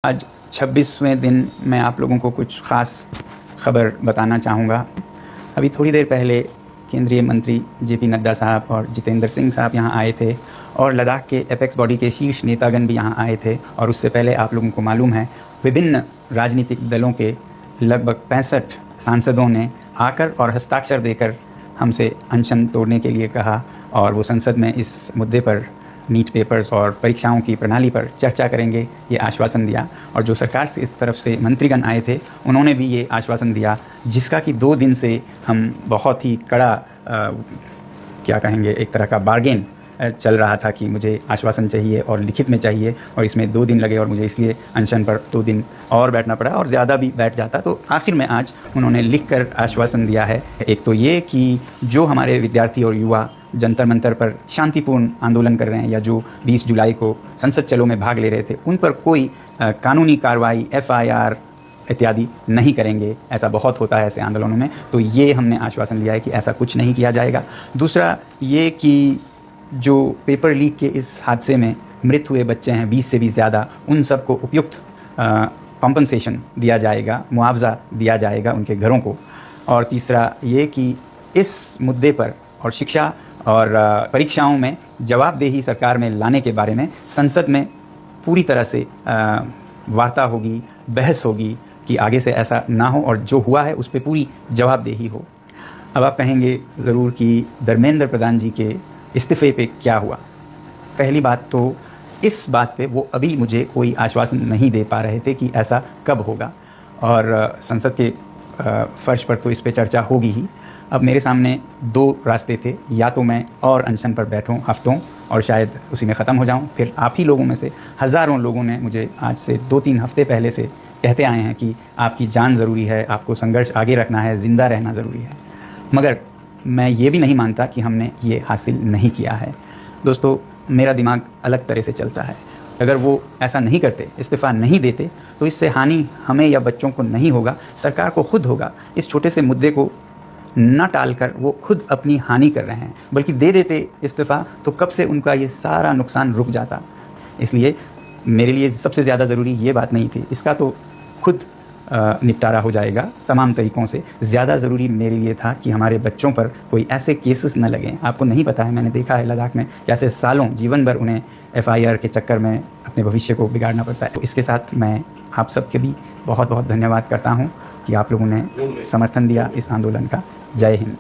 आज 26वें दिन मैं आप लोगों को कुछ ख़ास ख़बर बताना चाहूँगा। अभी थोड़ी देर पहले केंद्रीय मंत्री जेपी नड्डा साहब और जितेंद्र सिंह साहब यहाँ आए थे और लद्दाख के एपेक्स बॉडी के शीर्ष नेतागण भी यहाँ आए थे। और उससे पहले आप लोगों को मालूम है विभिन्न राजनीतिक दलों के लगभग 65 सांसदों ने आकर और हस्ताक्षर देकर हमसे अनशन तोड़ने के लिए कहा और वो संसद में इस मुद्दे पर नीट पेपर्स और परीक्षाओं की प्रणाली पर चर्चा करेंगे, ये आश्वासन दिया। और जो सरकार से इस तरफ से मंत्रीगण आए थे उन्होंने भी ये आश्वासन दिया, जिसका कि 2 दिन से हम बहुत ही कड़ा क्या कहेंगे, एक तरह का बार्गेन चल रहा था कि मुझे आश्वासन चाहिए और लिखित में चाहिए, और इसमें 2 दिन लगे और मुझे इसलिए अनशन पर 2 दिन और बैठना पड़ा और ज़्यादा भी बैठ जाता तो आखिर में आज उन्होंने लिखकर आश्वासन दिया है। एक तो ये कि जो हमारे विद्यार्थी और युवा जंतर मंतर पर शांतिपूर्ण आंदोलन कर रहे हैं या जो 20 जुलाई को संसद चलो में भाग ले रहे थे, उन पर कोई कानूनी कार्रवाई FIR इत्यादि नहीं करेंगे। ऐसा बहुत होता है ऐसे आंदोलनों में, तो ये हमने आश्वासन लिया है कि ऐसा कुछ नहीं किया जाएगा। दूसरा ये कि जो पेपर लीक के इस हादसे में मृत हुए बच्चे हैं 20 से भी ज़्यादा, उन सबको उपयुक्त कॉम्पनसेशन दिया जाएगा, मुआवजा दिया जाएगा उनके घरों को। और तीसरा ये कि इस मुद्दे पर और शिक्षा और परीक्षाओं में जवाबदेही सरकार में लाने के बारे में संसद में पूरी तरह से वार्ता होगी, बहस होगी कि आगे से ऐसा ना हो और जो हुआ है उस पर पूरी जवाबदेही हो। अब आप कहेंगे ज़रूर कि धर्मेंद्र प्रधान जी के इस्तीफ़े पे क्या हुआ। पहली बात तो इस बात पे वो अभी मुझे कोई आश्वासन नहीं दे पा रहे थे कि ऐसा कब होगा, और संसद के फर्श पर तो इस पे चर्चा होगी ही। अब मेरे सामने 2 रास्ते थे, या तो मैं और अनशन पर बैठूं हफ्तों और शायद उसी में ख़त्म हो जाऊं, फिर आप ही लोगों में से हज़ारों लोगों ने मुझे आज से 2-3 हफ्ते पहले से कहते आए हैं कि आपकी जान ज़रूरी है, आपको संघर्ष आगे रखना है, ज़िंदा रहना ज़रूरी है। मगर मैं ये भी नहीं मानता कि हमने ये हासिल नहीं किया है। दोस्तों, मेरा दिमाग अलग तरह से चलता है। अगर वो ऐसा नहीं करते, इस्तीफ़ा नहीं देते, तो इससे हानि हमें या बच्चों को नहीं होगा, सरकार को खुद होगा। इस छोटे से मुद्दे को न टालकर वो खुद अपनी हानि कर रहे हैं, बल्कि दे देते इस्तीफ़ा तो कब से उनका ये सारा नुकसान रुक जाता। इसलिए मेरे लिए सबसे ज़्यादा ज़रूरी ये बात नहीं थी, इसका तो खुद निपटारा हो जाएगा तमाम तरीक़ों से। ज़्यादा ज़रूरी मेरे लिए था कि हमारे बच्चों पर कोई ऐसे केसेस न लगें। आपको नहीं पता है, मैंने देखा है लद्दाख में कैसे सालों जीवन भर उन्हें FIR के चक्कर में अपने भविष्य को बिगाड़ना पड़ता है। तो इसके साथ मैं आप सबके भी बहुत बहुत धन्यवाद करता हूँ कि आप लोगों ने समर्थन दिया इस आंदोलन का। जय हिंद।